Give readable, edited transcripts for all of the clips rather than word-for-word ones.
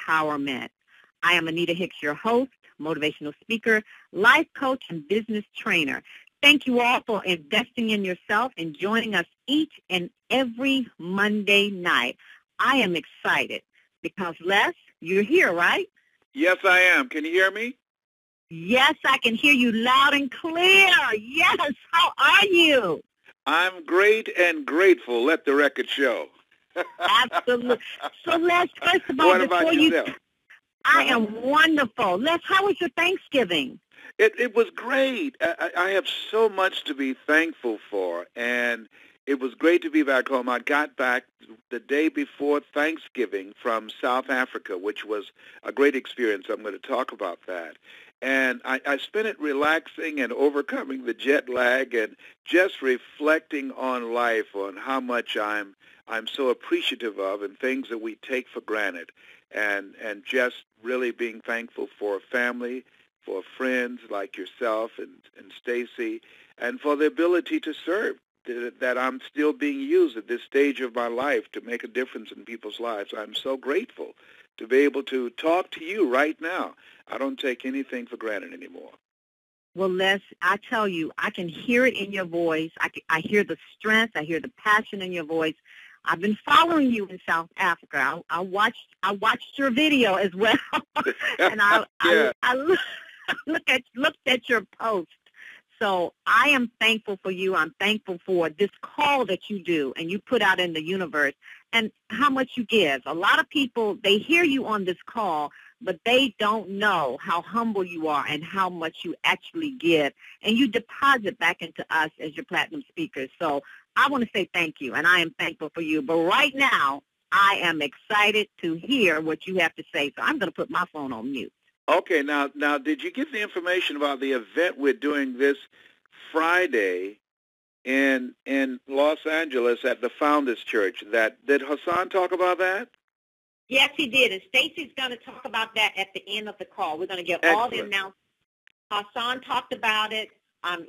empowerment. I am Anita Hicks, your host, motivational speaker, life coach, and business trainer. Thank you all for investing in yourself and joining us each and every Monday night. I am excited because, Les, you're here, right? Yes, I am. Can you hear me? Yes, I can hear you loud and clear. Yes, how are you? I'm great and grateful. Let the record show. Absolutely. So, Les, first of all, what about yourself? I am wonderful. Les, how was your Thanksgiving? It was great. I have so much to be thankful for, and it was great to be back home. I got back the day before Thanksgiving from South Africa, which was a great experience. I'm going to talk about that. And I spent it relaxing and overcoming the jet lag and just reflecting on life, on how much I'm so appreciative of and things that we take for granted, and just really being thankful for family, for friends like yourself and Stacy, and for the ability to serve, that I'm still being used at this stage of my life to make a difference in people's lives. I'm so grateful to be able to talk to you right now. I don't take anything for granted anymore. Well, Les, I tell you, I can hear it in your voice. I hear the strength. I hear the passion in your voice. I've been following you in South Africa. I watched your video as well, and I looked at your post. So I am thankful for you. I'm thankful for this call that you do and you put out in the universe and how much you give. A lot of people, they hear you on this call, but they don't know how humble you are and how much you actually give. And you deposit back into us as your platinum speakers. So I want to say thank you, and I am thankful for you. But right now, I am excited to hear what you have to say. So I'm going to put my phone on mute. Okay, now, did you get the information about the event we're doing this Friday in Los Angeles at the Founders Church? Did Hassan talk about that? Yes, he did, and Stacy's going to talk about that at the end of the call. We're going to get all the announcements. Hassan talked about it.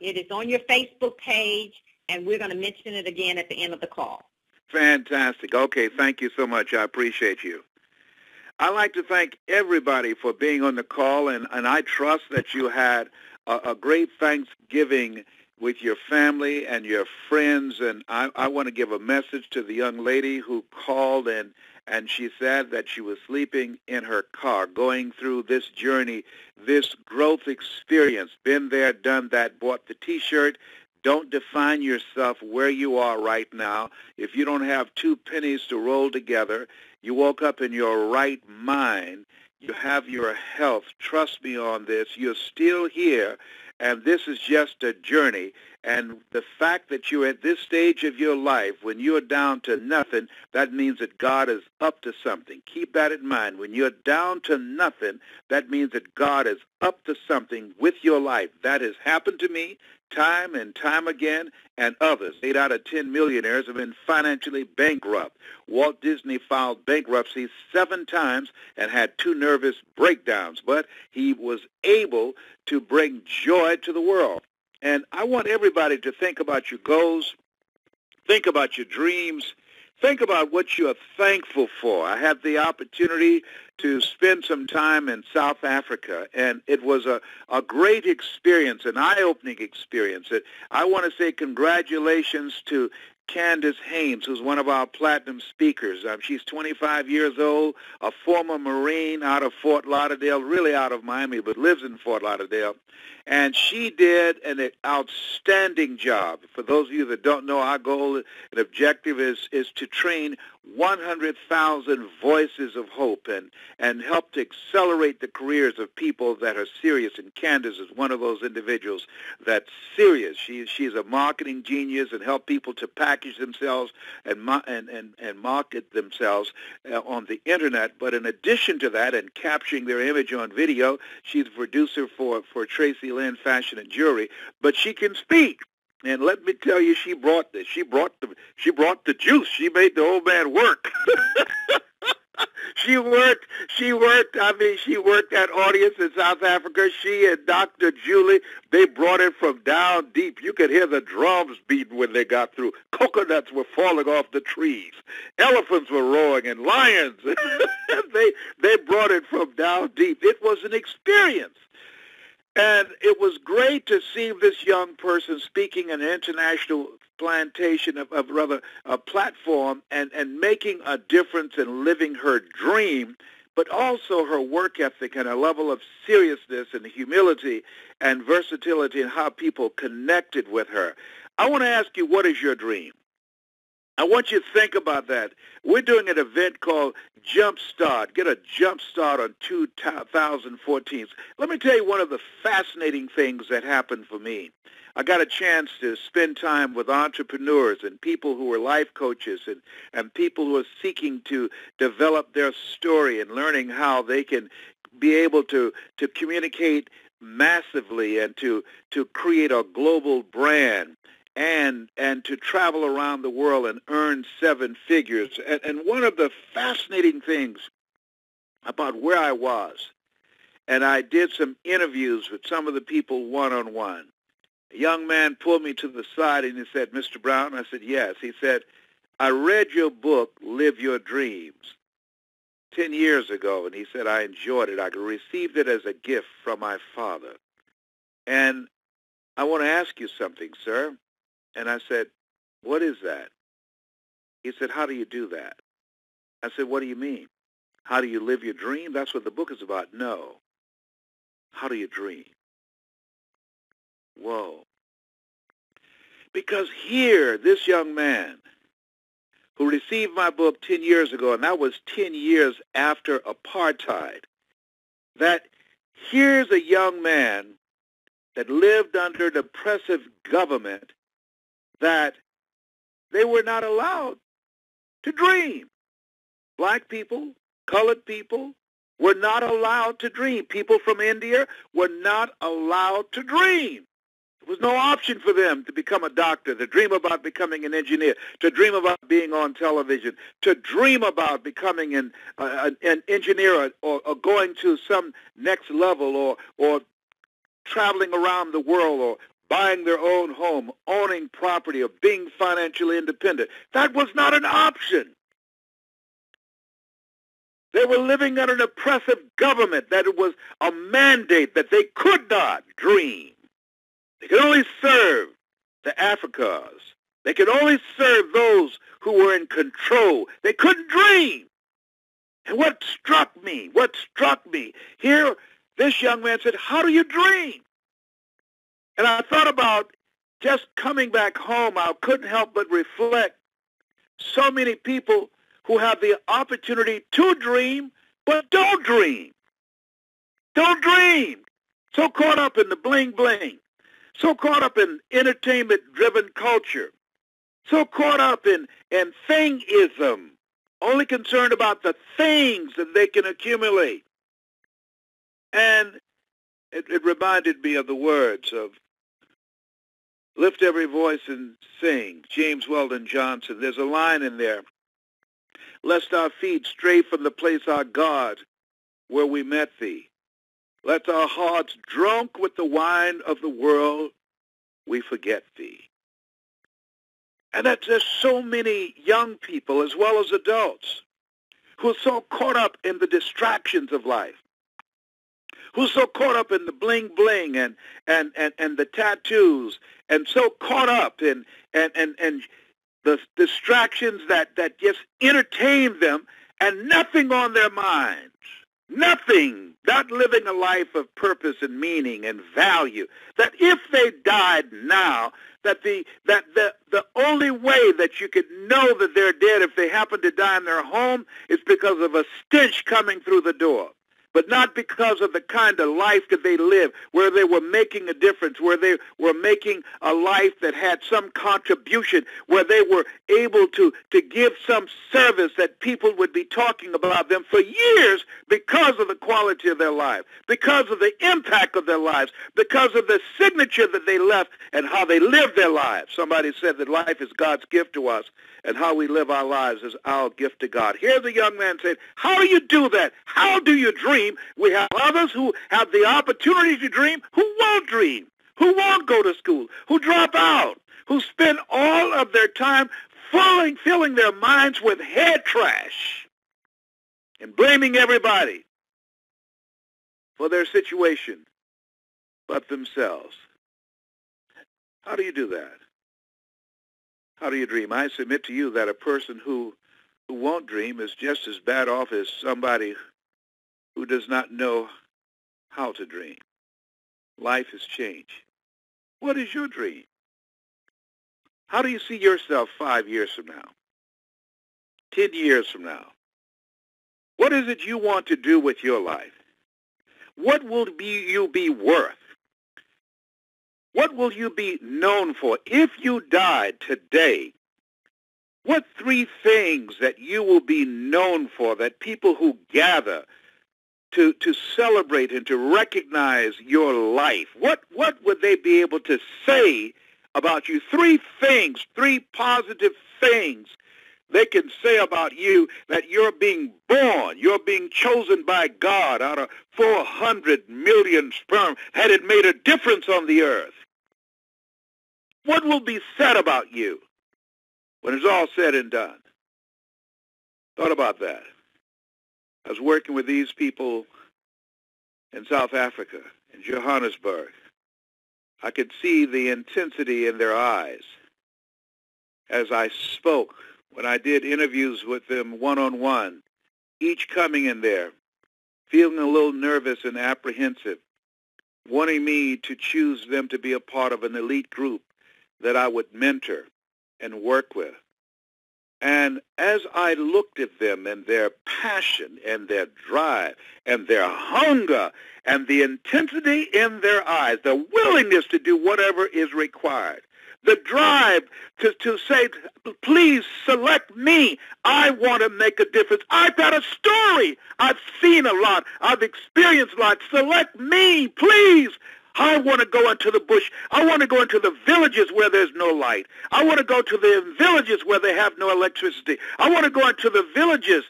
It is on your Facebook page, and we're going to mention it again at the end of the call. Fantastic. Okay, thank you so much. I appreciate you. I'd like to thank everybody for being on the call, and I trust that you had a great Thanksgiving with your family and your friends. And I want to give a message to the young lady who called, and she said that she was sleeping in her car, going through this journey, this growth experience, been there, done that, bought the T-shirt. Don't define yourself where you are right now. If you don't have two pennies to roll together, you woke up in your right mind, you have your health. Trust me on this. You're still here, and this is just a journey. And the fact that you're at this stage of your life, when you're down to nothing, that means that God is up to something. Keep that in mind. When you're down to nothing, that means that God is up to something with your life. That has happened to me time and time again, and others. 8 out of 10 millionaires have been financially bankrupt. Walt Disney filed bankruptcy 7 times and had 2 nervous breakdowns, but he was able to bring joy to the world. And I want everybody to think about your goals, think about your dreams, think about what you are thankful for. I had the opportunity to spend some time in South Africa, and it was a great experience, an eye-opening experience. I want to say congratulations to Candace Haynes, who's one of our platinum speakers. She's 25 years old, a former Marine out of Fort Lauderdale, really out of Miami, but lives in Fort Lauderdale. And she did an outstanding job. For those of you that don't know, our goal and objective is to train 100,000 voices of hope and help to accelerate the careers of people that are serious. And Candace is one of those individuals that's serious. She's a marketing genius and help people to package themselves and market themselves on the internet. But in addition to that, and capturing their image on video, she's a producer for Tracy Lynn Fashion and Jewelry. But she can speak. And let me tell you, she brought the juice. She made the old man work. She worked that audience in South Africa. She and Dr. Julie, they brought it from down deep. You could hear the drums beating when they got through. Coconuts were falling off the trees. Elephants were roaring and lions. They brought it from down deep. It was an experience. And it was great to see this young person speaking an international plantation a platform and making a difference in living her dream, but also her work ethic and a level of seriousness and humility and versatility and how people connected with her. I want to ask you, what is your dream? I want you to think about that. We're doing an event called Jumpstart. Get a jump start on 2014. Let me tell you one of the fascinating things that happened for me. I got a chance to spend time with entrepreneurs and people who are life coaches and people who are seeking to develop their story and learning how they can be able to communicate massively and to create a global brand. And to travel around the world and earn 7 figures. And one of the fascinating things about where I was, and I did some interviews with some of the people one-on-one. A young man pulled me to the side and he said, "Mr. Brown?" I said, "Yes." He said, "I read your book, Live Your Dreams, 10 years ago." And he said, "I enjoyed it. I received it as a gift from my father. And I want to ask you something, sir." And I said, "What is that?" He said, "How do you do that?" I said, "What do you mean? How do you live your dream? That's what the book is about." "No. How do you dream?" Whoa. Because here, this young man who received my book 10 years ago, and that was 10 years after apartheid, that here's a young man that lived under an oppressive government that they were not allowed to dream. Black people, colored people were not allowed to dream. People from India were not allowed to dream. There was no option for them to become a doctor, to dream about becoming an engineer, to dream about being on television, to dream about becoming an engineer or going to some next level or traveling around the world or buying their own home, owning property, or being financially independent. That was not an option. They were living under an oppressive government, that it was a mandate that they could not dream. They could only serve the Africans. They could only serve those who were in control. They couldn't dream. And what struck me, here, this young man said, "How do you dream?" And I thought about just coming back home. I couldn't help but reflect so many people who have the opportunity to dream, but don't dream. Don't dream. So caught up in the bling-bling. So caught up in entertainment-driven culture. So caught up in thingism. Only concerned about the things that they can accumulate. And it reminded me of the words of "Lift every voice and sing," James Weldon Johnson. There's a line in there, "Lest our feet stray from the place our God, where we met thee. Let our hearts drunk with the wine of the world, we forget thee." And that there's so many young people as well as adults who are so caught up in the distractions of life, who's so caught up in the bling-bling and the tattoos, and so caught up in the distractions that just entertain them, and nothing on their minds. Nothing. Not living a life of purpose and meaning and value. That if they died now, that the only way that you could know that they're dead if they happen to die in their home is because of a stench coming through the door. But not because of the kind of life that they live, where they were making a difference, where they were making a life that had some contribution, where they were able to give some service that people would be talking about them for years because of the quality of their life, because of the impact of their lives, because of the signature that they left and how they lived their lives. Somebody said that life is God's gift to us, and how we live our lives is our gift to God. Here's a young man saying, how do you do that? How do you dream? We have others who have the opportunity to dream who won't dream, who won't go to school, who drop out, who spend all of their time filling their minds with head trash and blaming everybody for their situation but themselves. How do you do that? How do you dream? I submit to you that a person who won't dream is just as bad off as somebody who does not know how to dream. Life has changed. What is your dream? How do you see yourself 5 years from now? 10 years from now? What is it you want to do with your life? What will you be worth? What will you be known for? If you died today, what 3 things that you will be known for, that people who gather to celebrate and to recognize your life, what would they be able to say about you? 3 things, 3 positive things they can say about you, that you're being born, you're being chosen by God out of 400 million sperm. Had it made a difference on the earth? What will be said about you when it's all said and done? Thought about that. I was working with these people in South Africa, in Johannesburg. I could see the intensity in their eyes as I spoke. When I did interviews with them one-on-one, each coming in there, feeling a little nervous and apprehensive, wanting me to choose them to be a part of an elite group that I would mentor and work with. And as I looked at them and their passion and their drive and their hunger and the intensity in their eyes, the willingness to do whatever is required, the drive to say, please select me. I want to make a difference. I've got a story. I've seen a lot. I've experienced a lot. Select me, please. I want to go into the bush. I want to go into the villages where there's no light. I want to go to the villages where they have no electricity. I want to go into the villages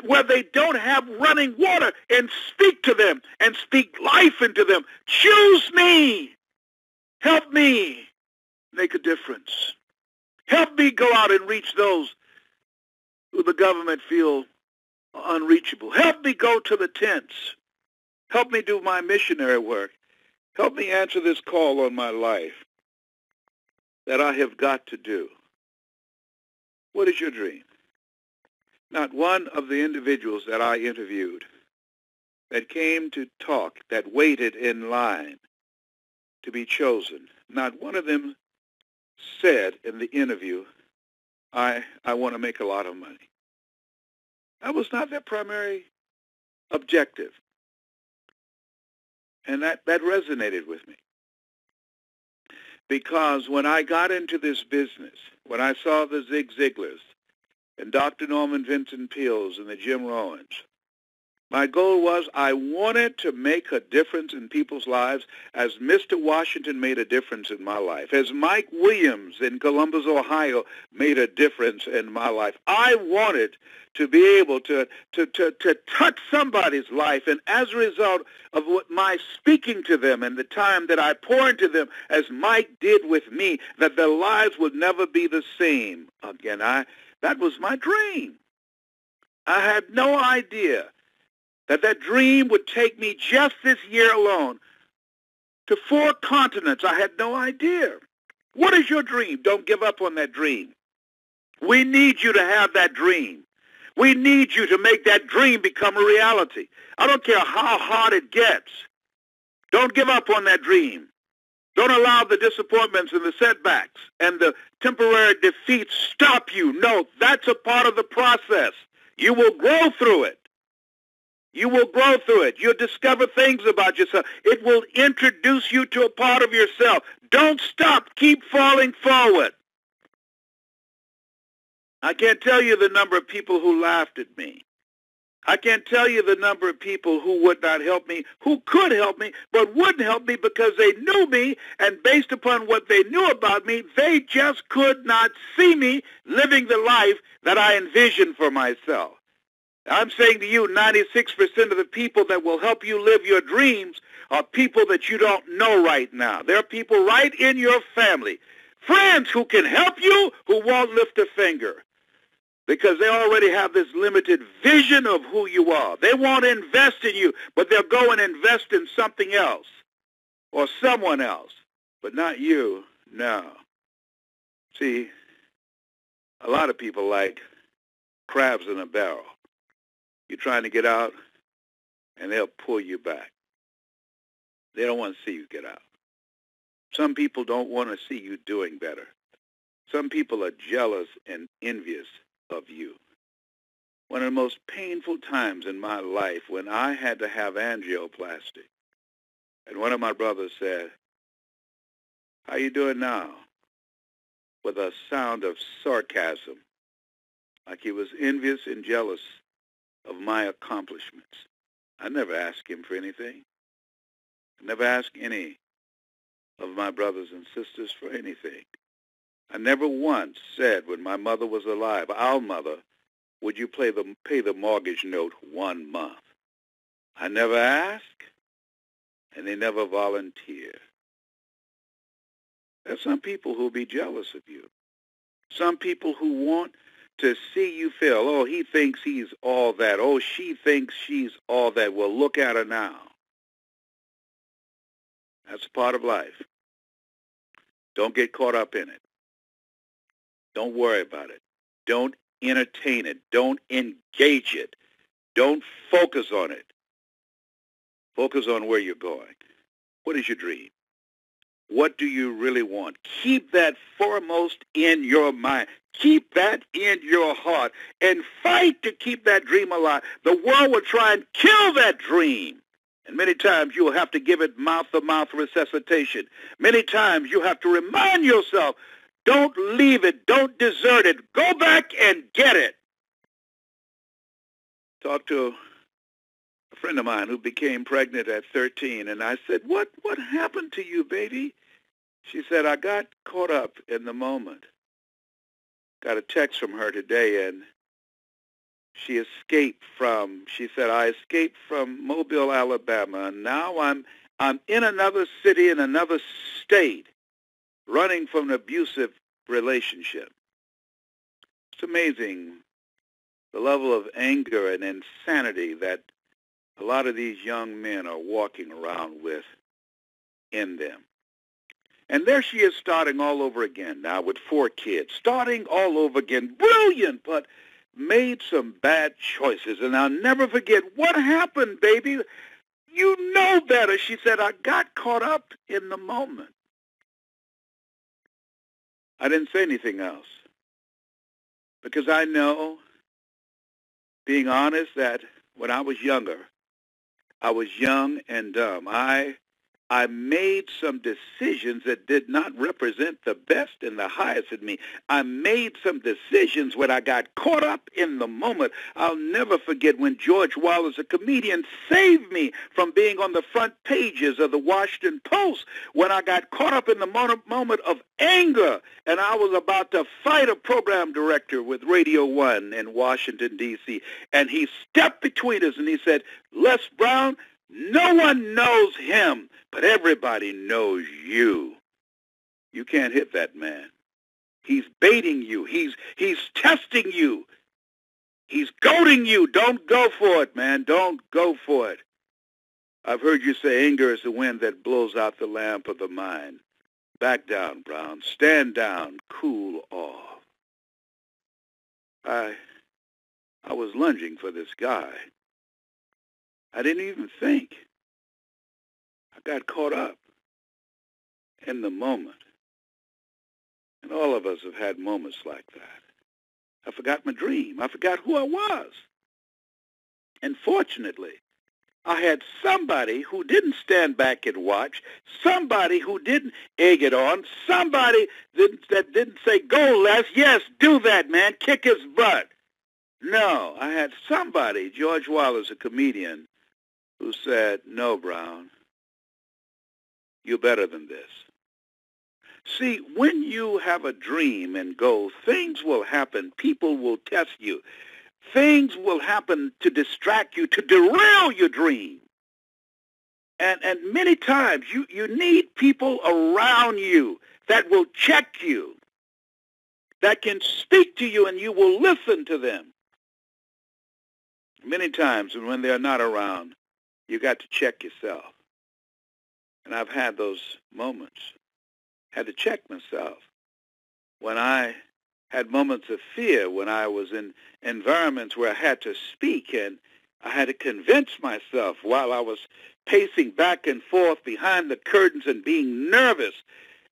where they don't have running water and speak to them and speak life into them. Choose me. Help me make a difference. Help me go out and reach those who the government feel unreachable. Help me go to the tents. Help me do my missionary work. Help me answer this call on my life that I have got to do. What is your dream? Not one of the individuals that I interviewed that came to talk, that waited in line to be chosen, not one of them said in the interview, I want to make a lot of money. That was not their primary objective. And that resonated with me. Because when I got into this business, when I saw the Zig Ziglars and Dr. Norman Vincent Peales and the Jim Rowans, my goal was I wanted to make a difference in people's lives as Mr. Washington made a difference in my life, as Mike Williams in Columbus, Ohio made a difference in my life. I wanted to be able to touch somebody's life, and as a result of what my speaking to them and the time that I pour into them, as Mike did with me, that their lives would never be the same again. That was my dream. I had no idea that dream would take me just this year alone to 4 continents. I had no idea. What is your dream? Don't give up on that dream. We need you to have that dream. We need you to make that dream become a reality. I don't care how hard it gets. Don't give up on that dream. Don't allow the disappointments and the setbacks and the temporary defeats stop you. No, that's a part of the process. You will grow through it. You will grow through it. You'll discover things about yourself. It will introduce you to a part of yourself. Don't stop. Keep falling forward. I can't tell you the number of people who laughed at me, I can't tell you the number of people who would not help me, who could help me, but wouldn't help me because they knew me, and based upon what they knew about me, they just could not see me living the life that I envisioned for myself. I'm saying to you, 96% of the people that will help you live your dreams are people that you don't know right now. There are people right in your family, friends who can help you, who won't lift a finger, because they already have this limited vision of who you are. They won't invest in you, but they'll go and invest in something else or someone else, but not you. No. See, a lot of people like crabs in a barrel. You're trying to get out, and they'll pull you back. They don't want to see you get out. Some people don't want to see you doing better. Some people are jealous and envious of you. One of the most painful times in my life when I had to have angioplasty, and one of my brothers said, "How you doing now?" with a sound of sarcasm, like he was envious and jealous of my accomplishments. I never asked him for anything. I never asked any of my brothers and sisters for anything. I never once said when my mother was alive, "Our mother, would you pay the mortgage note 1 month?" I never asked, and they never volunteer. There's some people who'll be jealous of you. Some people who want to see you fail. Oh, he thinks he's all that. Oh, she thinks she's all that. Well, look at her now. That's a part of life. Don't get caught up in it. Don't worry about it. Don't entertain it. Don't engage it. Don't focus on it. Focus on where you're going. What is your dream? What do you really want? Keep that foremost in your mind. Keep that in your heart and fight to keep that dream alive. The world will try and kill that dream. And many times you will have to give it mouth-to-mouth resuscitation. Many times you have to remind yourself, don't leave it, don't desert it. Go back and get it. Talked to a friend of mine who became pregnant at 13, and I said, what happened to you, baby? She said, I got caught up in the moment. Got a text from her today, and she said, I escaped from Mobile, Alabama, and now I'm in another city, in another state, running from an abusive relationship. It's amazing the level of anger and insanity that a lot of these young men are walking around with in them. And there she is starting all over again now with 4 kids, starting all over again. Brilliant, but made some bad choices. And I'll never forget, what happened, baby? You know better. She said, I got caught up in the moment. I didn't say anything else because I know, being honest, that when I was younger, I was young and dumb. I made some decisions that did not represent the best and the highest in me. I made some decisions when I got caught up in the moment. I'll never forget when George Wallace, a comedian, saved me from being on the front pages of the Washington Post when I got caught up in the moment of anger, and I was about to fight a program director with Radio 1 in Washington, D.C., and he stepped between us and he said, Les Brown, no one knows him, but everybody knows you. You can't hit that man. He's baiting you. He's testing you. He's goading you. Don't go for it, man. Don't go for it. I've heard you say anger is the wind that blows out the lamp of the mind. Back down, Brown. Stand down. Cool off. I was lunging for this guy. I didn't even think. I got caught up in the moment. And all of us have had moments like that. I forgot my dream. I forgot who I was. And fortunately, I had somebody who didn't stand back and watch, somebody who didn't egg it on, somebody that didn't say, go Les, yes, do that, man, kick his butt. No, I had somebody, George Wallace, a comedian, who said, no, Brown, you're better than this. See, when you have a dream and goal, things will happen. People will test you. Things will happen to distract you, to derail your dream. And many times you need people around you that will check you, that can speak to you, and you will listen to them. Many times when they're not around, you got to check yourself. And I've had those moments. Had to check myself. When I had moments of fear, when I was in environments where I had to speak, and I had to convince myself while I was pacing back and forth behind the curtains and being nervous,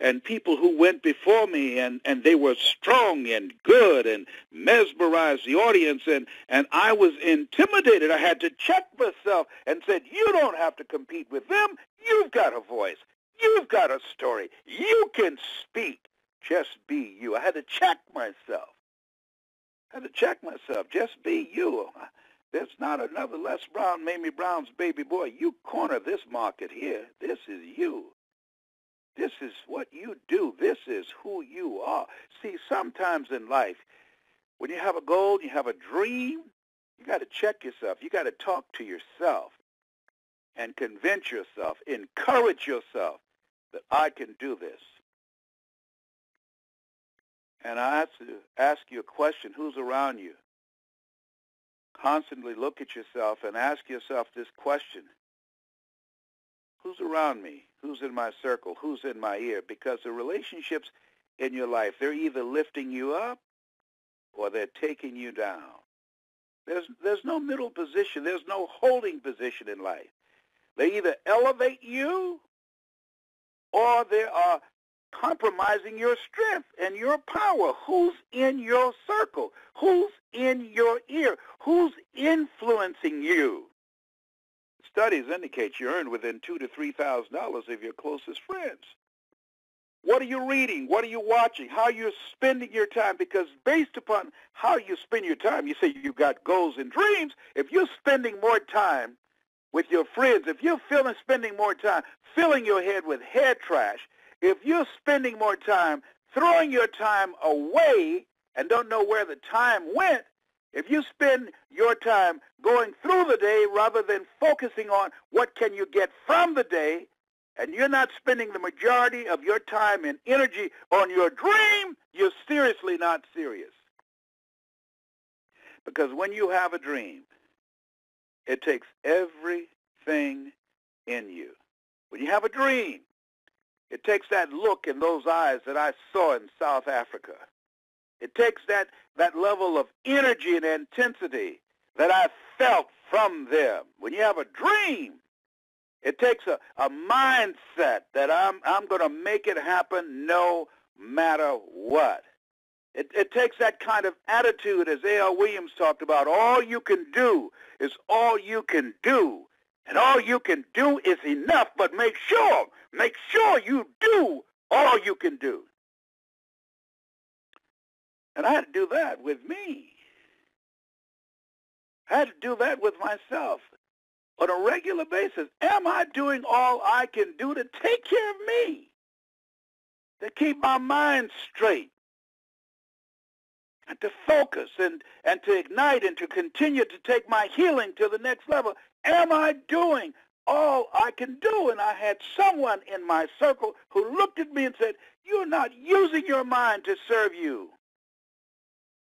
and people who went before me, and they were strong and good and mesmerized the audience, and I was intimidated. I had to check myself and said, you don't have to compete with them. You've got a voice. You've got a story. You can speak. Just be you. I had to check myself. Just be you. There's not another Les Brown, Mamie Brown's baby boy. You corner this market here. This is you. This is what you do. This is who you are. See, sometimes in life, when you have a goal, you have a dream, you got to check yourself. You got to talk to yourself and convince yourself, encourage yourself that I can do this. And I have to ask you a question. Who's around you? Constantly look at yourself and ask yourself this question. Who's around me? Who's in my circle? Who's in my ear? Because the relationships in your life, they're either lifting you up or they're taking you down. There's no middle position. There's no holding position in life. They either elevate you or they are compromising your strength and your power. Who's in your circle? Who's in your ear? Who's influencing you? Studies indicate you earn within $2,000 to $3,000 of your closest friends. What are you reading? What are you watching? How are you spending your time? Because based upon how you spend your time, you say you've got goals and dreams. If you're spending more time with your friends, if you're spending more time filling your head with head trash, if you're spending more time throwing your time away and don't know where the time went, if you spend your time going through the day rather than focusing on what can you get from the day, and you're not spending the majority of your time and energy on your dream, you're seriously not serious. Because when you have a dream, it takes everything in you. When you have a dream, it takes that look in those eyes that I saw in South Africa. It takes that level of energy and intensity that I felt from them. When you have a dream, it takes a mindset that I'm going to make it happen no matter what. It takes that kind of attitude, as A.L. Williams talked about. All you can do is all you can do. And all you can do is enough, but make sure you do all you can do. And I had to do that with me. I had to do that with myself on a regular basis. Am I doing all I can do to take care of me, to keep my mind straight, and to focus and to ignite and to continue to take my healing to the next level? Am I doing all I can do? And I had someone in my circle who looked at me and said, you're not using your mind to serve you.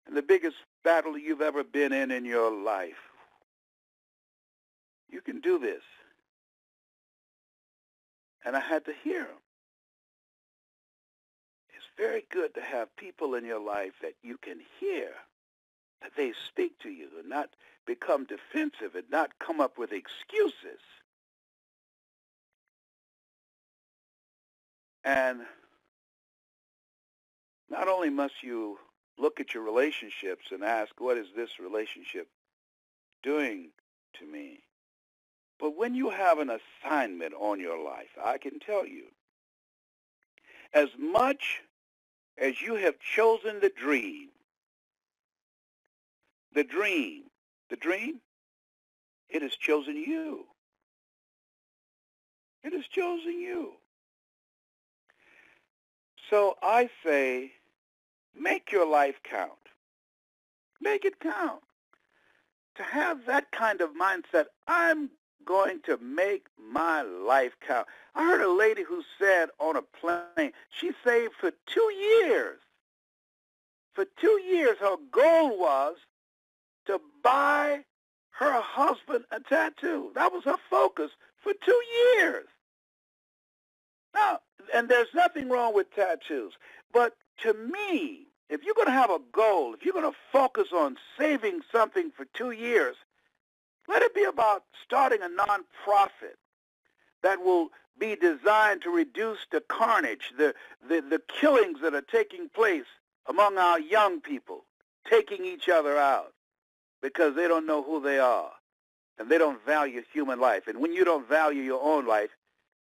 And the biggest battle you've ever been in your life, you can do this. And I had to hear him. It's very good to have people in your life that you can hear, that they speak to you and not become defensive and not come up with excuses. And not only must you look at your relationships and ask, what is this relationship doing to me? But when you have an assignment on your life, I can tell you, as much as you have chosen the dream, the dream, it has chosen you. It has chosen you. So I say, make your life count. Make it count. To have that kind of mindset, I'm going to make my life count. I heard a lady who said on a plane, she saved for 2 years. For 2 years, her goal was to buy her husband a tattoo. That was her focus for 2 years. Now, and there's nothing wrong with tattoos, but to me, if you're going to have a goal, if you're going to focus on saving something for 2 years, let it be about starting a nonprofit that will be designed to reduce the carnage, the killings that are taking place among our young people, taking each other out because they don't know who they are and they don't value human life. And when you don't value your own life,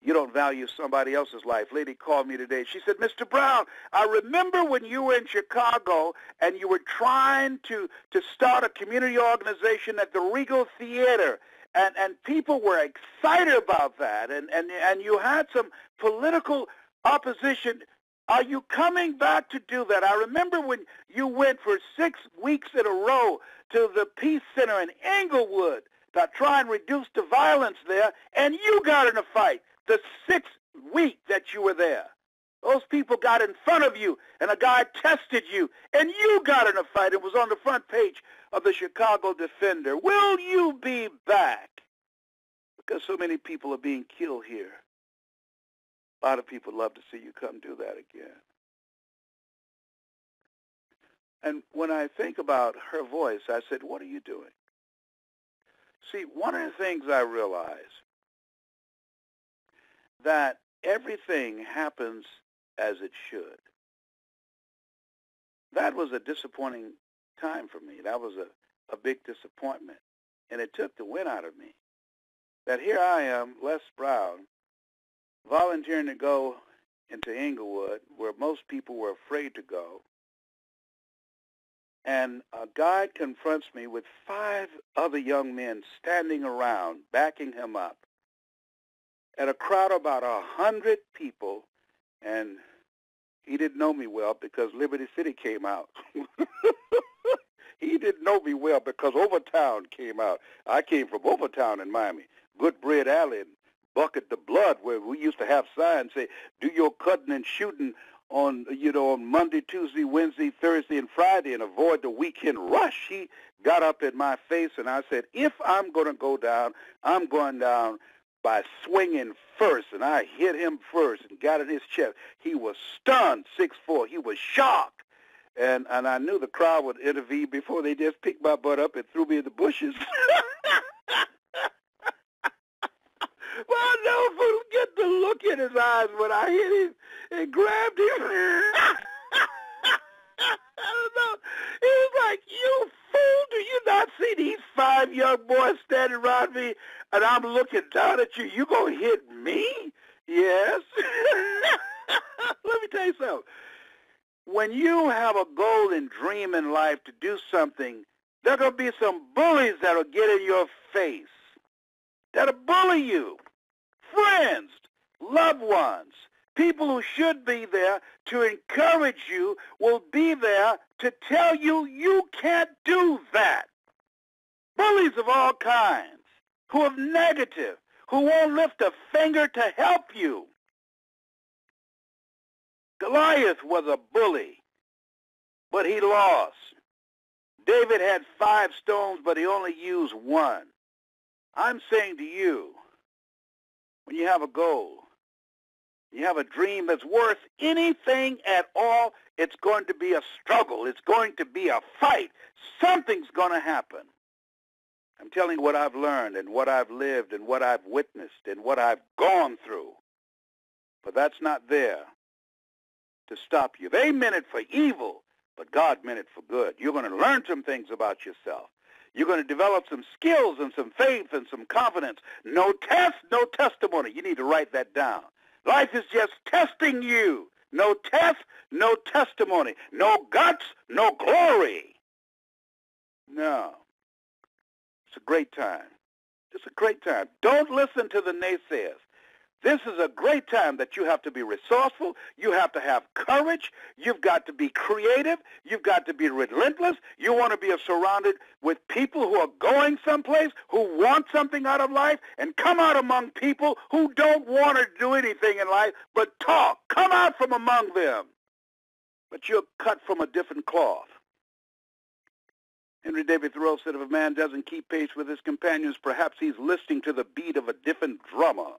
you don't value somebody else's life. Lady called me today. She said, Mr. Brown, I remember when you were in Chicago and you were trying to start a community organization at the Regal Theater, and people were excited about that, and you had some political opposition. Are you coming back to do that? I remember when you went for 6 weeks in a row to the Peace Center in Englewood to try and reduce the violence there, and you got in a fight. The 6th week that you were there, those people got in front of you, and a guy tested you, and you got in a fight. It was on the front page of the Chicago Defender. Will you be back? Because so many people are being killed here. A lot of people love to see you come do that again. And when I think about her voice, I said, what are you doing? See, one of the things I realized, that everything happens as it should. That was a disappointing time for me. That was a big disappointment. And it took the wind out of me. That here I am, Les Brown, volunteering to go into Englewood, where most people were afraid to go. And a guide confronts me with 5 other young men standing around, backing him up, at a crowd of about 100 people, and he didn't know me well because Liberty City came out. He didn't know me well because Overtown came out. I came from Overtown in Miami, Good Bread Alley, and Bucket the Blood, where we used to have signs say, do your cutting and shooting on, on Monday, Tuesday, Wednesday, Thursday, and Friday, and avoid the weekend rush. He got up in my face, and I said, if I'm going to go down, I'm going down by swinging first, and I hit him first and got in his chest. He was stunned, 6'4". He was shocked, and I knew the crowd would intervene before they just picked my butt up and threw me in the bushes. Well, I'll never forget the look in his eyes when I hit him and grabbed him. I don't know. He was like, you fool, do you not see these 5 young boys standing around me, and I'm looking down at you? You going to hit me? Yes. Let me tell you something. When you have a goal and dream in life to do something, there are going to be some bullies that will get in your face, that'll bully you. Friends, loved ones, people who should be there to encourage you will be there to tell you you can't do that. Bullies of all kinds, who are negative, who won't lift a finger to help you. Goliath was a bully, but he lost. David had 5 stones, but he only used 1. I'm saying to you, when you have a goal, you have a dream that's worth anything at all, it's going to be a struggle. It's going to be a fight. Something's going to happen. I'm telling you what I've learned and what I've lived and what I've witnessed and what I've gone through. But that's not there to stop you. They meant it for evil, but God meant it for good. You're going to learn some things about yourself. You're going to develop some skills and some faith and some confidence. No test, no testimony. You need to write that down. Life is just testing you. No test, no testimony. No guts, no glory. No. It's a great time. It's a great time. Don't listen to the naysayers. This is a great time that you have to be resourceful. You have to have courage. You've got to be creative. You've got to be relentless. You want to be surrounded with people who are going someplace, who want something out of life, and come out among people who don't want to do anything in life but talk. Come out from among them. But you're cut from a different cloth. Henry David Thoreau said, if a man doesn't keep pace with his companions, perhaps he's listening to the beat of a different drummer.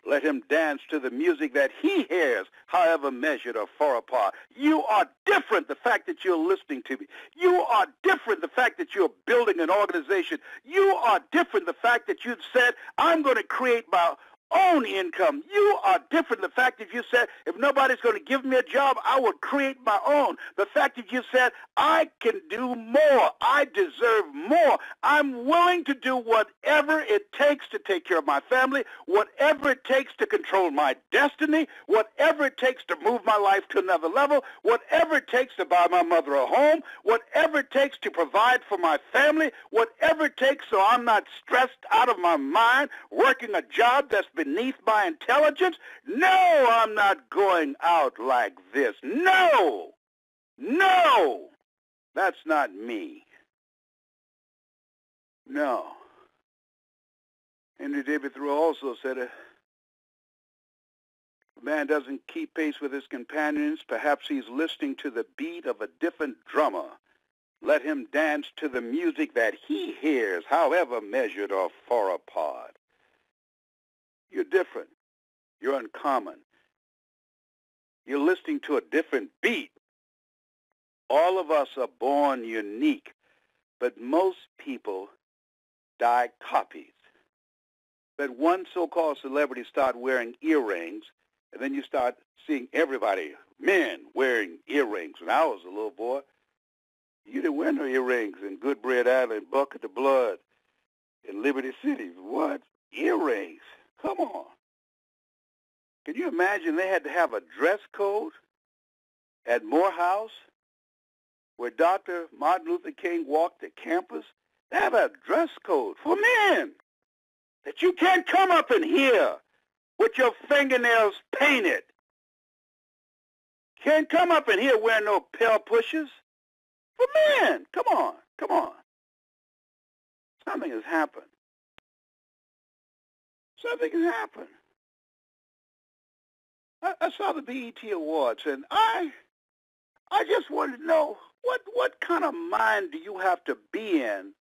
Let him dance to the music that he hears, however measured or far apart. You are different, the fact that you're listening to me. You are different, the fact that you're building an organization. You are different, the fact that you've said, I'm going to create my own income. You are different. The fact that you said, if nobody's going to give me a job, I will create my own. The fact that you said, I can do more. I deserve more. I'm willing to do whatever it takes to take care of my family, whatever it takes to control my destiny, whatever it takes to move my life to another level, whatever it takes to buy my mother a home, whatever it takes to provide for my family, whatever it takes so I'm not stressed out of my mind working a job that's beneath my intelligence. No, I'm not going out like this. No, no, that's not me. No. Henry David Thoreau also said, a man doesn't keep pace with his companions. Perhaps he's listening to the beat of a different drummer. Let him dance to the music that he hears, however measured or far apart. You're different. You're uncommon. You're listening to a different beat. All of us are born unique, but most people die copies. But one so-called celebrity start wearing earrings, and then you start seeing everybody, men, wearing earrings. When I was a little boy, you didn't wear no earrings in Goodbread Island, Bucket of Blood, in Liberty City. What? Earrings? Come on. Can you imagine they had to have a dress code at Morehouse where Dr. Martin Luther King walked the campus? They have a dress code for men that you can't come up in here with your fingernails painted. Can't come up in here wearing no pale pushers. For men, come on, come on. Something has happened. Something has happened. I saw the BET Awards, and I just wanted to know what kind of mind do you have to be in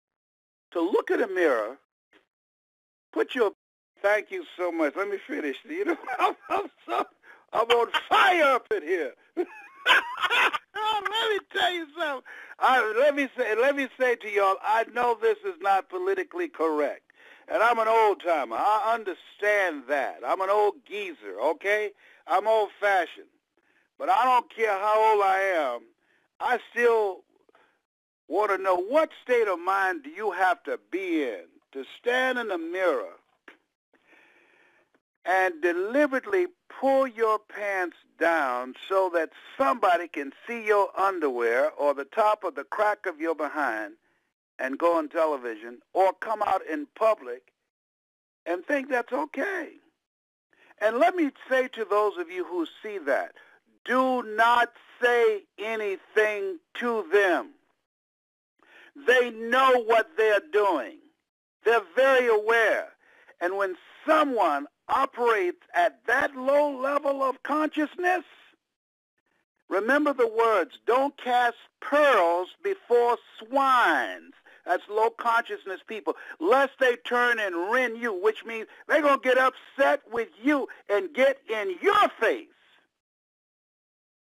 to look at a mirror, thank you so much. Let me finish. You know, I'm on fire up in here. Let me tell you something. Let me say to y'all, I know this is not politically correct. And I'm an old-timer. I understand that. I'm an old geezer, okay? I'm old-fashioned. But I don't care how old I am. I still want to know what state of mind do you have to be in to stand in the mirror and deliberately pull your pants down so that somebody can see your underwear or the top of the crack of your behind and go on television or come out in public and think that's okay. And let me say to those of you who see that, do not say anything to them. They know what they're doing. They're very aware. And when someone operates at that low level of consciousness, remember the words, don't cast pearls before swines. That's low consciousness people. Lest they turn and rend you, which means they're going to get upset with you and get in your face.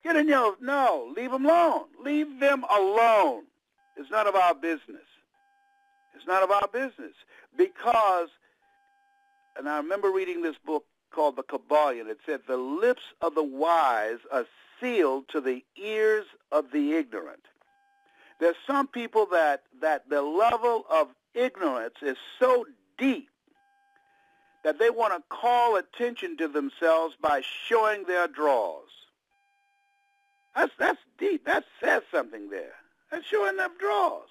Get in your, no, leave them alone. Leave them alone. It's none of our business. It's none of our business. Because, and I remember reading this book called The Kabbalion. It said, the lips of the wise are sealed to the ears of the ignorant. There's some people that the level of ignorance is so deep that they want to call attention to themselves by showing their drawers. That's deep. That says something there. That's showing their drawers.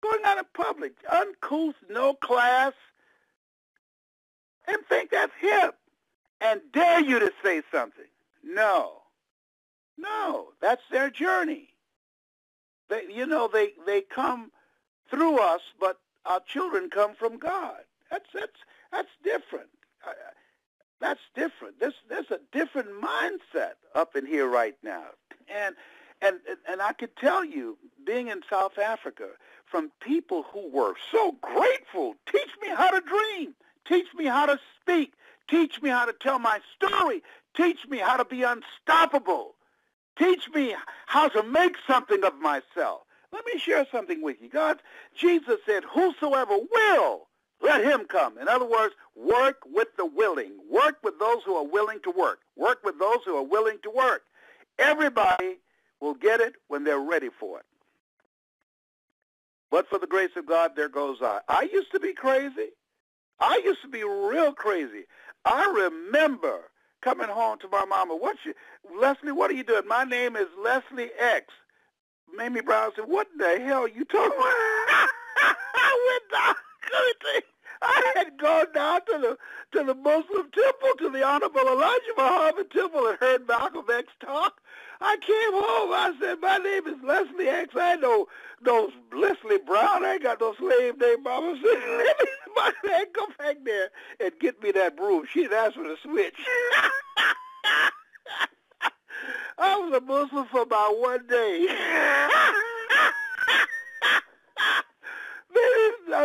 going out in public, uncouth, no class, and think that's hip, and dare you to say something. No, that's their journey. They come through us, but our children come from God. That's different. That's different. There's a different mindset up in here right now, and I could tell you, being in South Africa, from people who were so grateful, teach me how to dream, teach me how to speak, teach me how to tell my story, teach me how to be unstoppable, teach me how to make something of myself. Let me share something with you. Jesus said, whosoever will, let him come. In other words, work with the willing. Work with those who are willing to work. Work with those who are willing to work. Everybody will get it when they're ready for it. But for the grace of God, there goes I. I used to be crazy. I used to be real crazy. I remember coming home to my mama. Leslie, what are you doing? My name is Leslie X. Mamie Brown said, what the hell are you talking about? I went down. I had gone down to the Muslim temple, to the Honorable Elijah Muhammad temple, and heard Malcolm X talk. I came home. I said, my name is Leslie X. I know Leslie Brown. I ain't got no slave name. Mama said, let me go back there and get me that broom. She'd asked for the switch. I was a Muslim for about one day.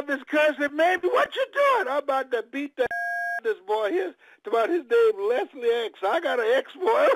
This curse said, "Maybe what you doing? I'm about to beat this boy. His name Leslie X. I got an X boy."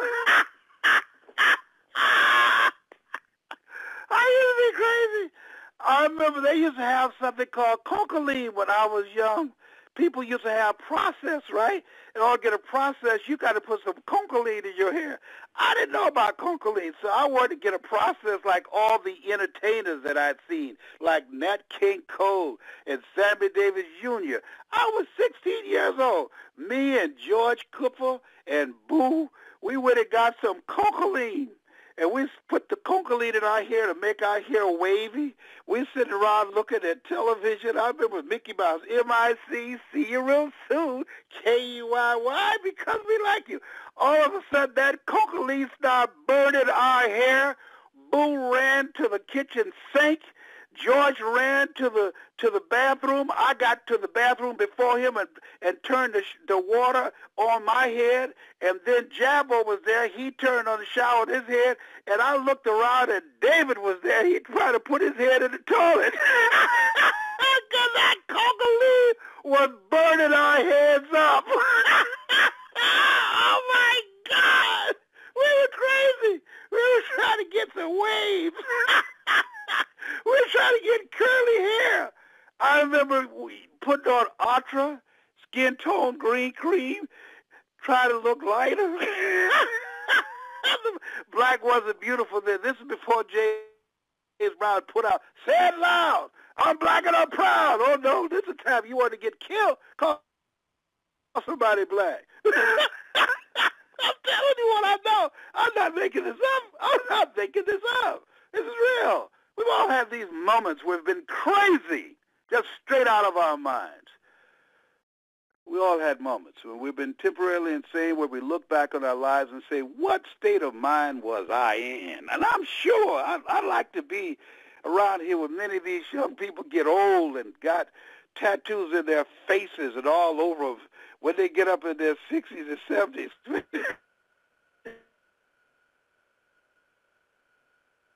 I used to be crazy. I remember they used to have something called cocaine when I was young. People used to have process, right? In order to get a process, you got to put some cocaine in your hair. I didn't know about cocaine, so I wanted to get a process like all the entertainers that I'd seen, like Nat King Cole and Sammy Davis Jr. I was 16 years old. Me and George Cooper and Boo, we went and got some cocaine. And we put the cocaine in our hair to make our hair wavy. We sitting around looking at television. I remember Mickey Mouse, M-I-C, see you real soon, K-U-I-Y, because we like you. All of a sudden, that cocaine started burning our hair. Boo ran to the kitchen sink. George ran to the bathroom. I got to the bathroom before him and turned the water on my head. And then Jabbo was there. He turned on the shower with his head. And I looked around and David was there. He tried to put his head in the toilet. Because that cocaine was burning our heads up. Oh, my God. We were crazy. We were trying to get some waves. We were trying to get curly hair. I remember putting on Ultra, skin tone green cream, trying to look lighter. Black wasn't beautiful then. This is before James Brown put out, "Say it loud, I'm black and I'm proud." Oh, no, this is the time you want to get killed. Call somebody black. I'm telling you what I know. I'm not making this up. This is real. We've all had these moments where we've been crazy, just straight out of our minds. We all had moments when we've been temporarily insane, where we look back on our lives and say, what state of mind was I in? And I'm sure I'd like to be around here when many of these young people get old and got tattoos in their faces and all over when they get up in their 60s and 70s.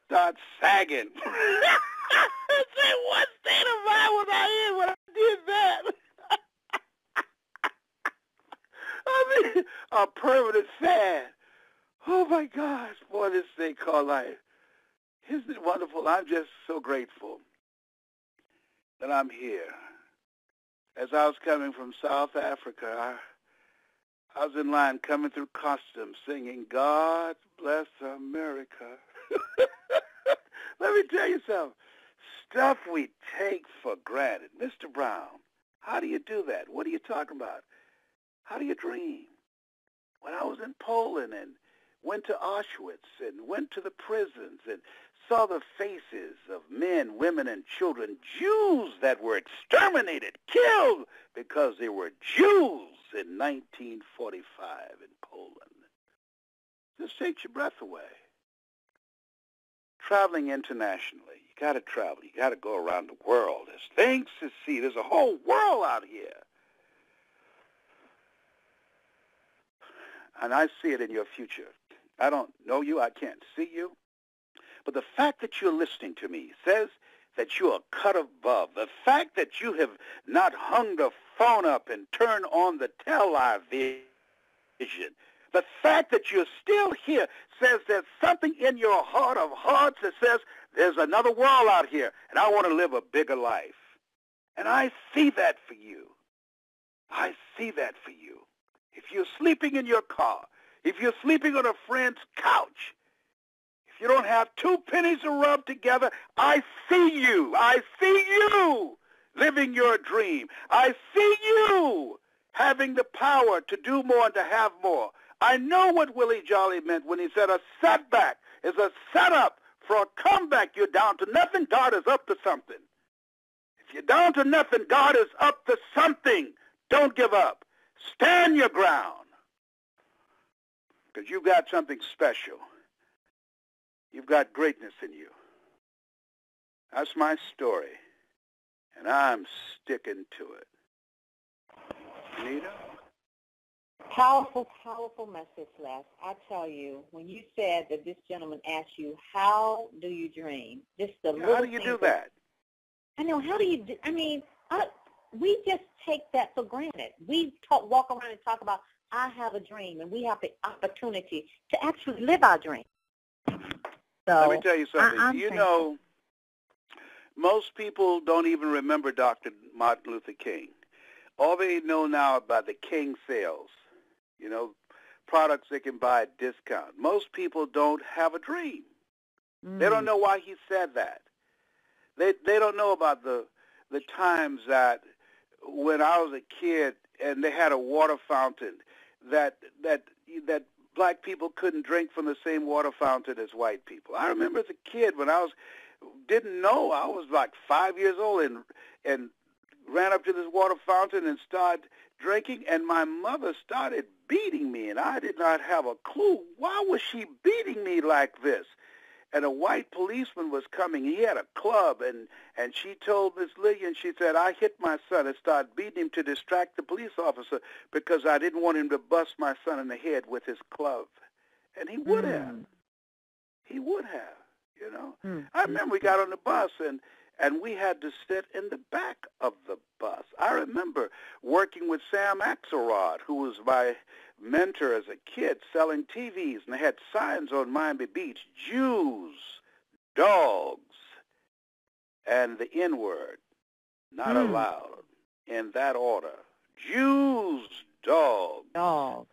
Start sagging. Say, what state of mind was I in when I did that? I mean, a permanent sad. Oh, my gosh. Boy, this thing called life. Isn't it wonderful? I'm just so grateful that I'm here. As I was coming from South Africa, I was in line coming through customs singing, "God Bless America." Let me tell you something. Stuff we take for granted. Mr. Brown, how do you do that? What are you talking about? How do you dream? When I was in Poland and went to Auschwitz and went to the prisons and saw the faces of men, women, and children, Jews that were exterminated, killed because they were Jews in 1945 in Poland. This takes your breath away. Traveling internationally, you got to travel. You got to go around the world. There's things to see. There's a whole world out here. And I see it in your future. I don't know you. I can't see you. But the fact that you're listening to me says that you are cut above. The fact that you have not hung the phone up and turned on the television. The fact that you're still here says there's something in your heart of hearts that says there's another world out here, and I want to live a bigger life. And I see that for you. I see that for you. If you're sleeping in your car, if you're sleeping on a friend's couch, if you don't have two pennies to rub together, I see you. I see you living your dream. I see you having the power to do more and to have more. I know what Willie Jolly meant when he said a setback is a setup for a comeback. You're down to nothing. God is up to something. If you're down to nothing, God is up to something. Don't give up. Stand your ground. Because you've got something special. You've got greatness in you. That's my story. And I'm sticking to it. Anita? Powerful, powerful message, Les. I tell you, when you said that this gentleman asked you, how do you dream? Just the little how do you do that? I know, how do you do, we just take that for granted. We walk around and talk about, I have a dream, and we have the opportunity to actually live our dream. So, let me tell you something. You know, most people don't even remember Dr. Martin Luther King. All they know now about the King sales, you know, products they can buy at discount. Most people don't have a dream. They don't know why he said that. They don't know about the times that when I was a kid and they had a water fountain that black people couldn't drink from the same water fountain as white people. I remember as a kid when I didn't know, I was like 5 years old and ran up to this water fountain and started drinking, and my mother started beating me, and I did not have a clue. Why was she beating me like this? And a white policeman was coming. He had a club, and she told Miss Lillian, she said, I hit my son and started beating him to distract the police officer because I didn't want him to bust my son in the head with his club. And he would have. He would have, you know. I remember we got on the bus, and we had to sit in the back of the bus. I remember working with Sam Axelrod, who was my mentor as a kid, selling TVs, and they had signs on Miami Beach, Jews, dogs, and the N-word, not allowed, in that order. Jews, dogs,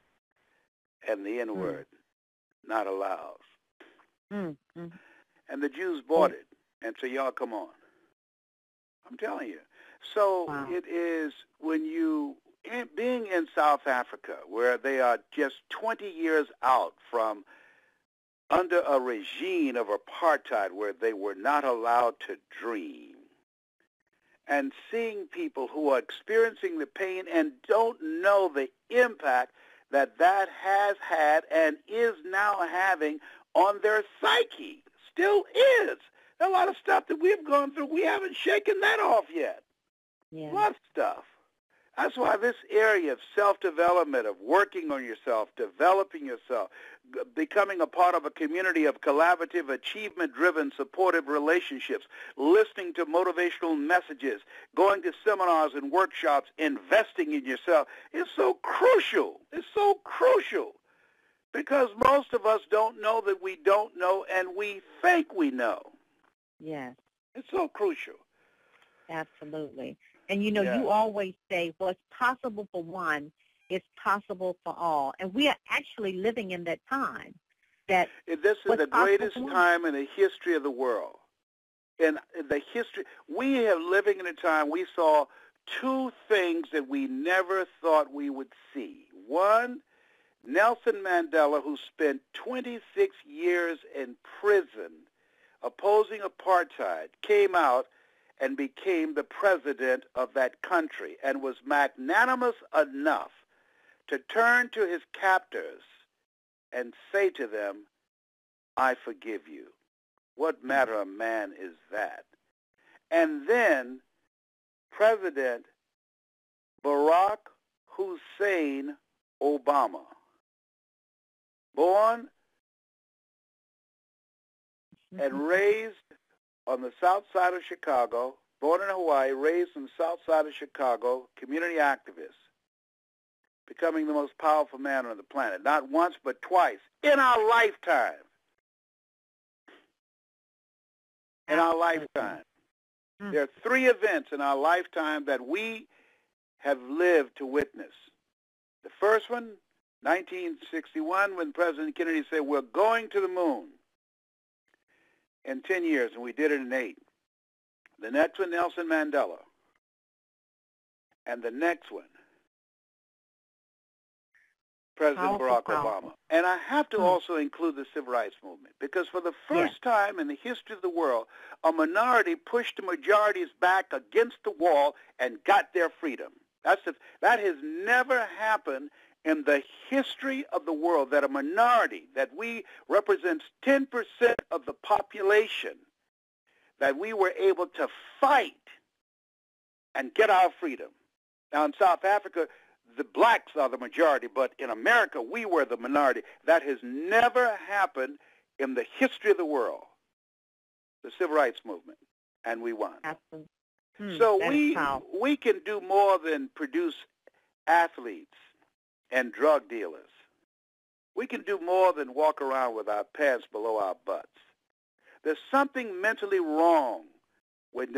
and the N-word, not allowed. And the Jews bought it and said, y'all come on. I'm telling you. So it is when being in South Africa, where they are just 20 years out from under a regime of apartheid where they were not allowed to dream, and seeing people who are experiencing the pain and don't know the impact that has had and is now having on their psyche, still is. A lot of stuff that we've gone through, we haven't shaken that off yet. A lot of stuff. That's why this area of self-development, of working on yourself, developing yourself, becoming a part of a community of collaborative, achievement-driven, supportive relationships, listening to motivational messages, going to seminars and workshops, investing in yourself is so crucial. It's so crucial because most of us don't know that we don't know and we think we know. Yes. It's so crucial. Absolutely. And, you know, you always say what's possible for one is possible for all. And we are actually living in that time. This is the greatest time in the history of the world. In the history, we are living in a time we saw two things that we never thought we would see. One, Nelson Mandela, who spent 26 years in prison opposing apartheid, came out and became the president of that country and was magnanimous enough to turn to his captors and say to them, I forgive you. What manner of man is that? And then President Barack Hussein Obama, born and raised on the south side of Chicago, born in Hawaii, raised on the south side of Chicago, community activist, becoming the most powerful man on the planet, not once but twice in our lifetime. In our lifetime. There are 3 events in our lifetime that we have lived to witness. The first one, 1961, when President Kennedy said, we're going to the moon in 10 years, and we did it in 8. The next one, Nelson Mandela. And the next one, President Barack Obama. And I have to also include the Civil Rights Movement, because for the first time in the history of the world, a minority pushed the majority's back against the wall and got their freedom. That has never happened in the history of the world, that a minority, that we represents 10% of the population, that we were able to fight and get our freedom. Now in South Africa, the blacks are the majority, but in America, we were the minority. That has never happened in the history of the world, the Civil Rights Movement, and we won. Absolutely. So we can do more than produce athletes and drug dealers. We can do more than walk around with our pants below our butts. There's something mentally wrong when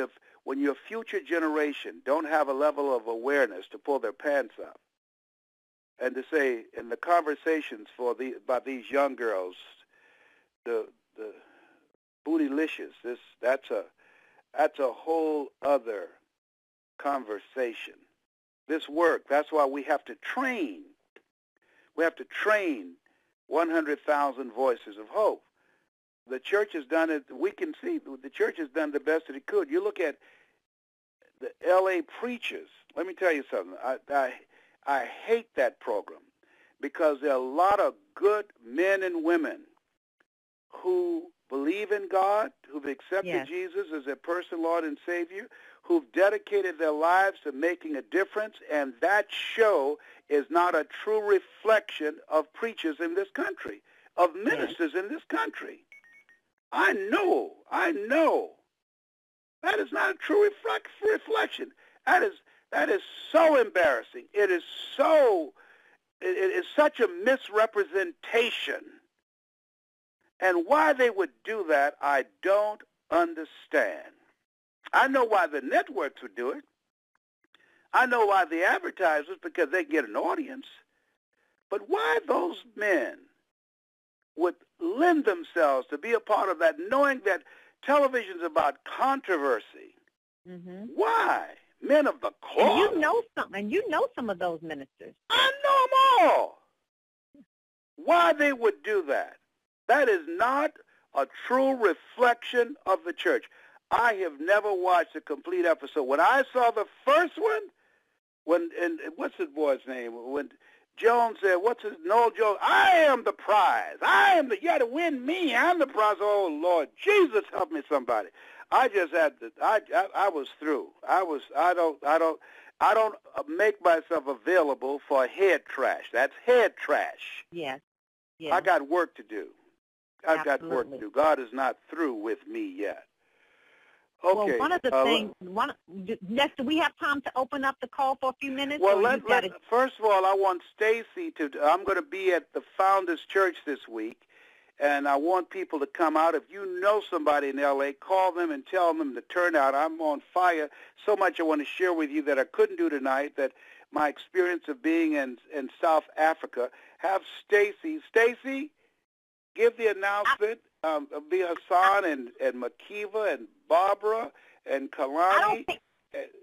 your future generation don't have a level of awareness to pull their pants up and to say in the conversations about these young girls, the bootylicious, that's a whole other conversation. This work, that's why we have to train. We have to train 100,000 voices of hope. The church has done it. We can see the church has done the best that it could. You look at the L.A. preachers. Let me tell you something. I hate that program because there are a lot of good men and women who believe in God, who've accepted Jesus as their personal Lord and Savior, who've dedicated their lives to making a difference, and that show is not a true reflection of preachers in this country, of ministers in this country. I know. That is not a true reflection. That is so embarrassing. It is such a misrepresentation. And why they would do that, I don't understand. I know why the networks would do it. I know why the advertisers, because they get an audience. But why those men would lend themselves to be a part of that, knowing that television's about controversy. Mm-hmm. Why? Men of the cloth. And you know some of those ministers. I know them all. Why they would do that? That is not a true reflection of the church. I have never watched a complete episode. When I saw the first one, what's his boy's name? When Jones said, Noel Jones, I am the prize. You had to win me. I'm the prize. Oh, Lord, Jesus, help me somebody. I just had to, I was through. I don't make myself available for head trash. That's head trash. Yes. I got work to do. I've got work to do. God is not through with me yet. Okay. Well, one of the things, next, do we have time to open up the call for a few minutes? Well, first of all, I want Stacy I'm going to be at the Founders Church this week, and I want people to come out. If you know somebody in L.A., call them and tell them to turn out. I'm on fire. So much I want to share with you that I couldn't do tonight, that my experience of being in South Africa. Have Stacy. Stacy, give the announcement. Be Hassan and Makiva and Barbara and Kalani.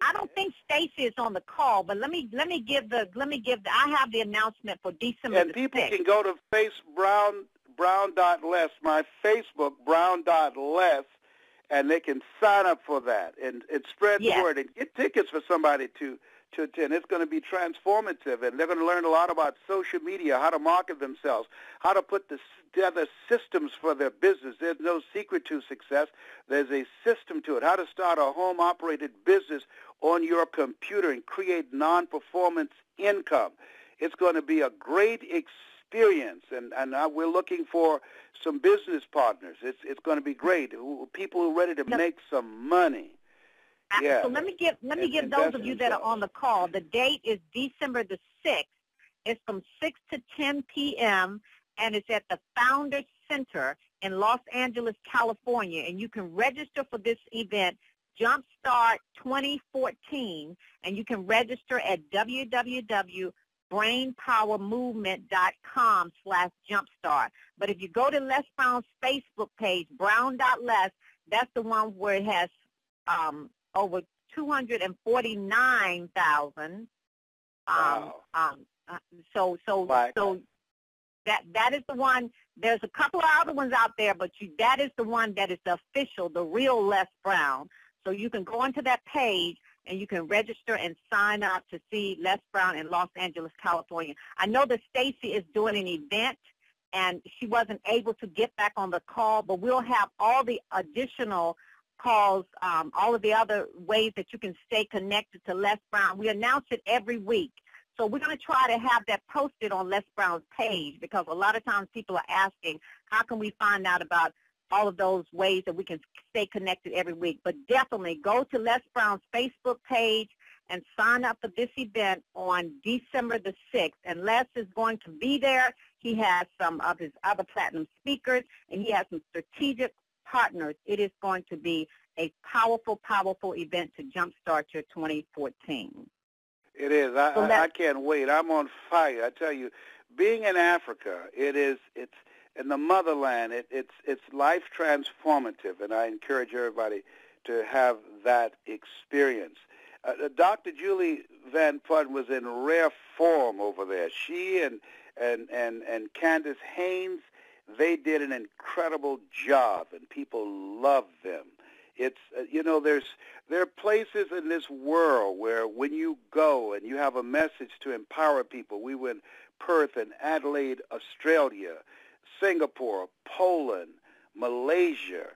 I don't think Stacy is on the call, but let me give I have the announcement for December and the 6th. People can go to brown.les, my Facebook, brown.les, and they can sign up for that and spread the word and get tickets for somebody to attend. It's going to be transformative, and they're going to learn a lot about social media, how to market themselves, how to put together systems for their business. There's no secret to success. There's a system to it, how to start a home-operated business on your computer and create non-performance income. It's going to be a great experience, and we're looking for some business partners. It's going to be great. People who are ready to make some money. Yeah. So let me give those of you that are on the call. The date is December the 6th. It's from 6 to 10 p.m., and it's at the Founders Center in Los Angeles, California. And you can register for this event, Jumpstart 2014, and you can register at www.brainpowermovement.com/jumpstart. But if you go to Les Brown's Facebook page, brown.les, that's the one where it has over 249,000. Wow. So that is the one. There's a couple of other ones out there, but that is the one that is the official, the real Les Brown. So you can go onto that page and you can register and sign up to see Les Brown in Los Angeles, California. I know that Stacy is doing an event, and she wasn't able to get back on the call, but we'll have all the additional calls, all of the other ways that you can stay connected to Les Brown. We announce it every week. So we're going to try to have that posted on Les Brown's page, because a lot of times people are asking, how can we find out about all of those ways that we can stay connected every week? But definitely go to Les Brown's Facebook page and sign up for this event on December the 6th. And Les is going to be there. He has some of his other platinum speakers, and he has some strategic partners. It is going to be a powerful, powerful event to jumpstart your 2014. It is. I can't wait. I'm on fire. I tell you, being in Africa, it's in the motherland. It's life transformative, and I encourage everybody to have that experience. Dr. Julie Van Putten was in rare form over there. She and Candace Haynes, they did an incredible job, and people love them. It's there are places in this world where when you go and you have a message to empower people. We were in Perth and Adelaide, Australia, Singapore, Poland, Malaysia.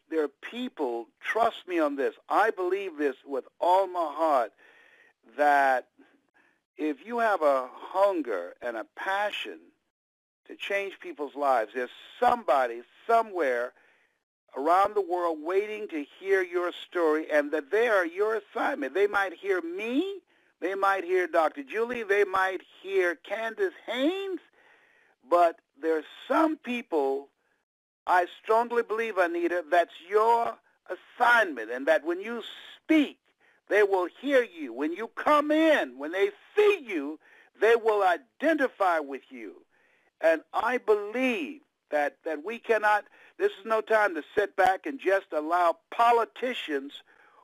There are people, trust me on this, I believe this with all my heart, that if you have a hunger and a passion to change people's lives, there's somebody somewhere around the world waiting to hear your story, and that they are your assignment. They might hear me, they might hear Dr. Julie, they might hear Candace Haynes, but there's some people, I strongly believe, Anita, that's your assignment, and that when you speak, they will hear you. When you come in, when they see you, they will identify with you. And I believe that we cannot, this is no time to sit back and just allow politicians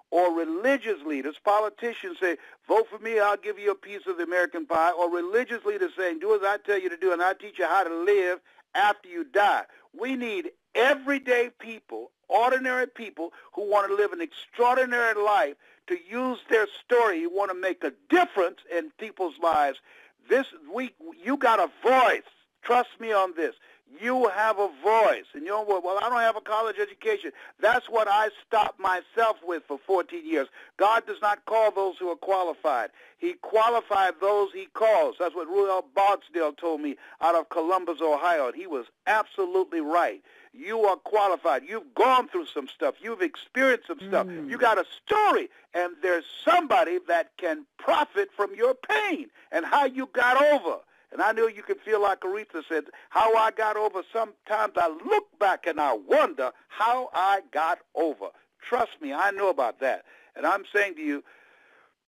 or religious leaders, politicians say, vote for me, I'll give you a piece of the American pie, or religious leaders saying, do as I tell you to do, and I'll teach you how to live after you die. We need everyday people, ordinary people who want to live an extraordinary life, to use their story. You want to make a difference in people's lives. You got a voice. Trust me on this. You have a voice. And you know what? Well, I don't have a college education. That's what I stopped myself with for 14 years. God does not call those who are qualified. He qualified those he calls. That's what Ruel Bardsdale told me out of Columbus, Ohio. And he was absolutely right. You are qualified. You've gone through some stuff. You've experienced some stuff. You got a story. And there's somebody that can profit from your pain and how you got over. And I know you can feel like Aretha said, how I got over. Sometimes I look back and I wonder how I got over. Trust me, I know about that. And I'm saying to you,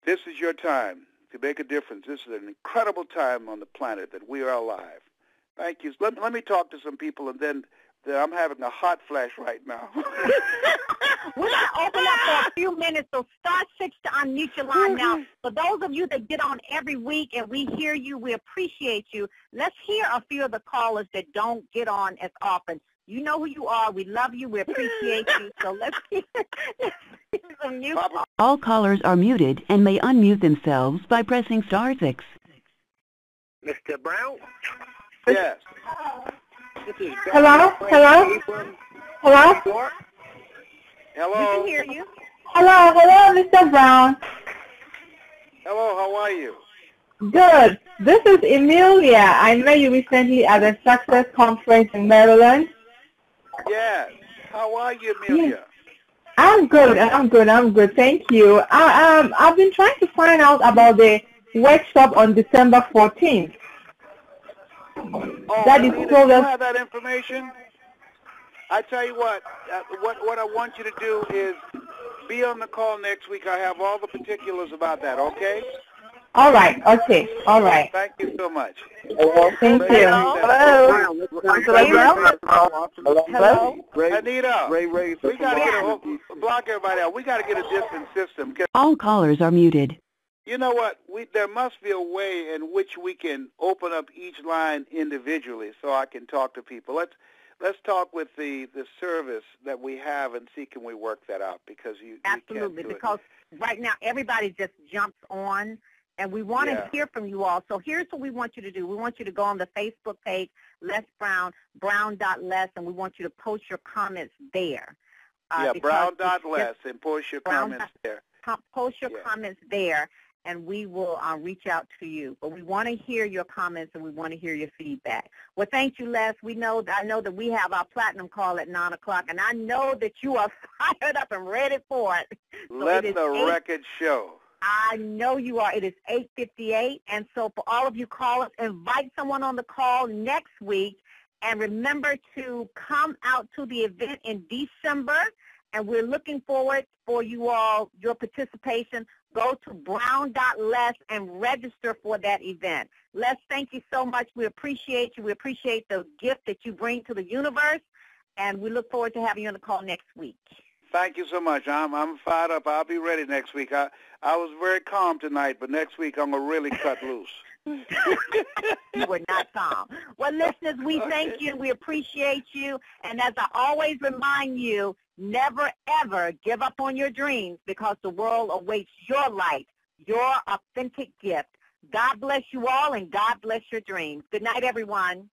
this is your time to make a difference. This is an incredible time on the planet that we are alive. Thank you. Let me talk to some people, and then I'm having a hot flash right now. We're going to open up for a few minutes, so star 6 to unmute your line now. For those of you that get on every week and we hear you, we appreciate you. Let's hear a few of the callers that don't get on as often. You know who you are. We love you. We appreciate you. So let's hear some new callers. All callers are muted and may unmute themselves by pressing star 6. Mr. Brown? Yes. Hello? Hello? Hello? Hello. We can hear you. Hello, Mr. Brown. Hello, how are you? Good. This is Emilia. I met you recently at a Success Conference in Maryland. Yes. How are you, Amelia? I'm good. Thank you. I've been trying to find out about the workshop on December 14th. Oh, that is Anita, so do you have that information? I tell you what I want you to do is be on the call next week. I have all the particulars about that, okay? All right, okay, all right. Thank you so much. Thank you. Hello? Hello? Anita, we got to block everybody out. We got to get a distant system. All callers are muted. You know what? There must be a way in which we can open up each line individually so I can talk to people. Let's talk with the service that we have and see can we work that out, because you Absolutely, can't do because right now everybody just jumps on, and we want to hear from you all. So here's what we want you to do. We want you to go on the Facebook page, Les Brown, brown.les, and we want you to post your comments there. Brown.les, and post your comments there. Post your comments there, and we will reach out to you. But we want to hear your comments, and we want to hear your feedback. Well, thank you, Les. I know that we have our platinum call at 9 o'clock, and I know that you are fired up and ready for it. So Let the record show. I know you are. It is 8:58, and so for all of you callers, invite someone on the call next week, and remember to come out to the event in December, and we're looking forward for you all, your participation. Go to brown.les and register for that event. Les, thank you so much. We appreciate you. We appreciate the gift that you bring to the universe, and we look forward to having you on the call next week. Thank you so much. I'm fired up. I'll be ready next week. I was very calm tonight, but next week I'm going to really cut loose. You were not calm. Well, listeners, we thank you. We appreciate you. And as I always remind you, never, ever give up on your dreams, because the world awaits your light, your authentic gift. God bless you all, and God bless your dreams. Good night, everyone.